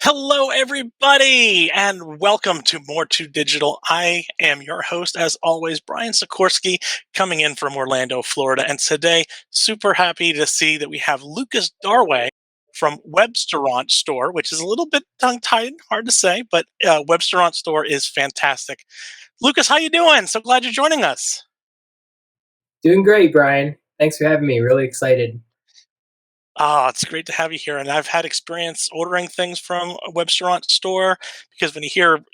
Hello, everybody, and welcome to More to Digital. I am your host, as always, Brian Sikorsky, coming in from Orlando, Florida. And today, super happy to see that we have Lucas Darway from Webstaurant Store, which is a little bit tongue-tied, hard to say, but Webstaurant Store is fantastic. Lucas, how you doing? So glad you're joining us. Doing great, Brian. Thanks for having me. Really excited. Ah, it's great to have you here. And I've had experience ordering things from a Webstaurant store because when you hear,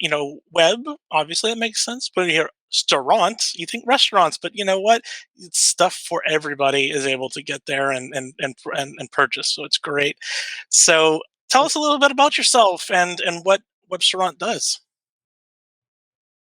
web, obviously it makes sense. But when you hear restaurant, you think restaurants. But you know what? It's stuff for everybody is able to get there and purchase. So it's great. So tell us a little bit about yourself and what Webstaurant does.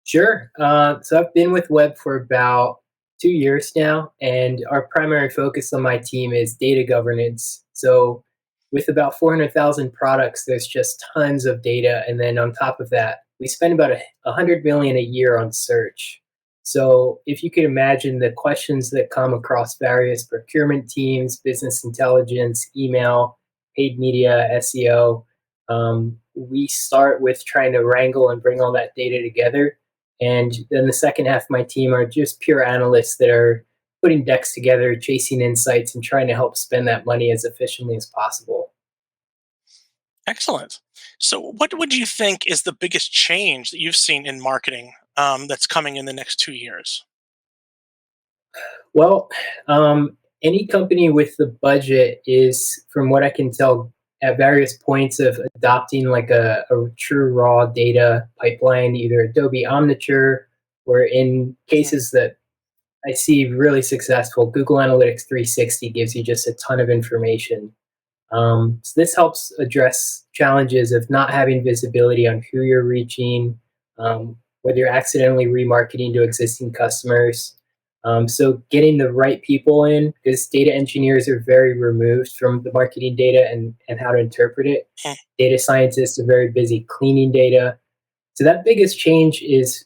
Sure. So I've been with Web for about 2 years now, and our primary focus on my team is data governance. So with about 400,000 products, there's just tons of data. And then on top of that, we spend about 100 million a year on search. So if you could imagine the questions that come across various procurement teams, business intelligence, email, paid media, SEO, we start with trying to wrangle and bring all that data together. And then the second half of my team are just pure analysts that are putting decks together, chasing insights, and trying to help spend that money as efficiently as possible. Excellent. So what would you think is the biggest change that you've seen in marketing that's coming in the next 2 years? Well, any company with the budget is, from what I can tell, at various points of adopting like a true raw data pipeline, either Adobe Omniture or in Mhm. cases that I see really successful, Google Analytics 360 gives you just a ton of information. So this helps address challenges of not having visibility on who you're reaching, whether you're accidentally remarketing to existing customers. So getting the right people in, because data engineers are very removed from the marketing data and how to interpret it. Data scientists are very busy cleaning data. So that biggest change is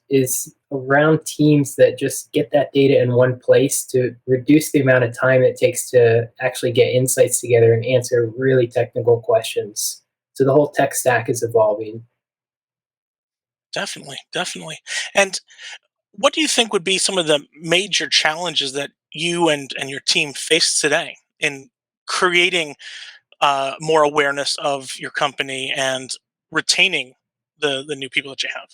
around teams that just get that data in one place to reduce the amount of time it takes to actually get insights together and answer really technical questions. So the whole tech stack is evolving. Definitely, definitely. And what do you think would be some of the major challenges that you and your team face today in creating more awareness of your company and retaining the new people that you have?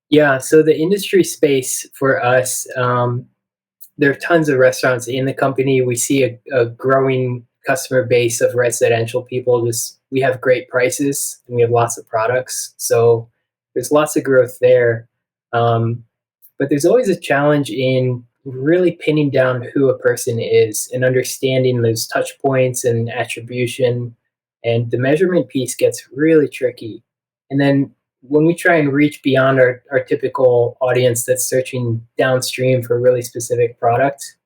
Yeah, so the industry space for us, there are tons of restaurants in the company. We see a growing customer base of residential people. Just we have great prices and we have lots of products, so there's lots of growth there. Um, but there's always a challenge in really pinning down who a person is and understanding those touch points and attribution. And the measurement piece gets really tricky. And then when we try and reach beyond our typical audience that's searching downstream for a really specific product,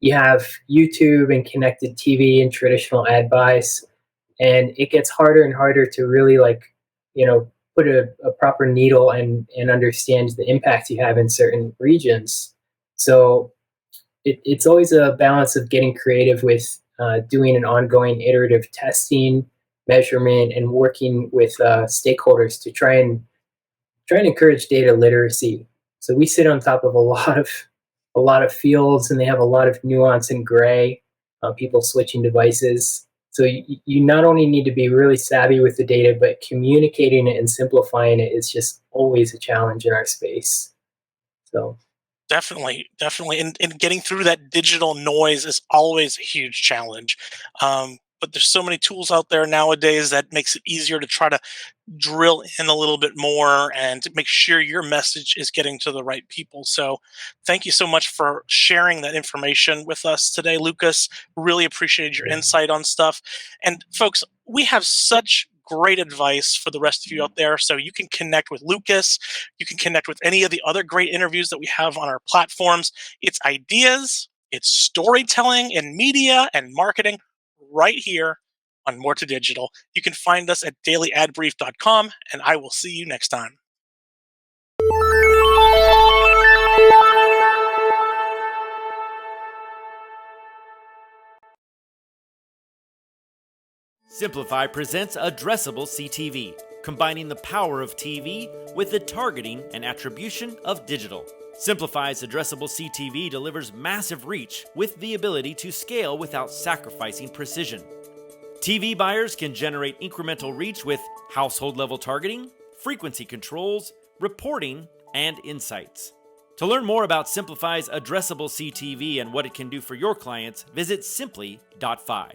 you have YouTube and connected TV and traditional ad buys, and it gets harder and harder to really put a proper needle and understand the impact you have in certain regions. So it's always a balance of getting creative with doing an ongoing iterative testing, measurement, and working with stakeholders to try and encourage data literacy. So we sit on top of a lot of fields, and they have a lot of nuance and gray. People switching devices. So you not only need to be really savvy with the data, but communicating it and simplifying it is just always a challenge in our space. So Definitely, definitely. And getting through that digital noise is always a huge challenge. But there's so many tools out there nowadays that makes it easier to try to drill in a little bit more and to make sure your message is getting to the right people. So, thank you so much for sharing that information with us today, Lucas. Really appreciated your insight on stuff. And, folks, we have such great advice for the rest of you out there. So, you can connect with Lucas. You can connect with any of the other great interviews that we have on our platforms. It's ideas, it's storytelling and media and marketing right here on More to Digital. You can find us at dailyadbrief.com, and I will see you next time. Simplify presents Addressable CTV, combining the power of TV with the targeting and attribution of digital. Simplify's addressable CTV delivers massive reach with the ability to scale without sacrificing precision. TV buyers can generate incremental reach with household-level targeting, frequency controls, reporting, and insights. To learn more about Simplify's addressable CTV and what it can do for your clients, visit simply.fi.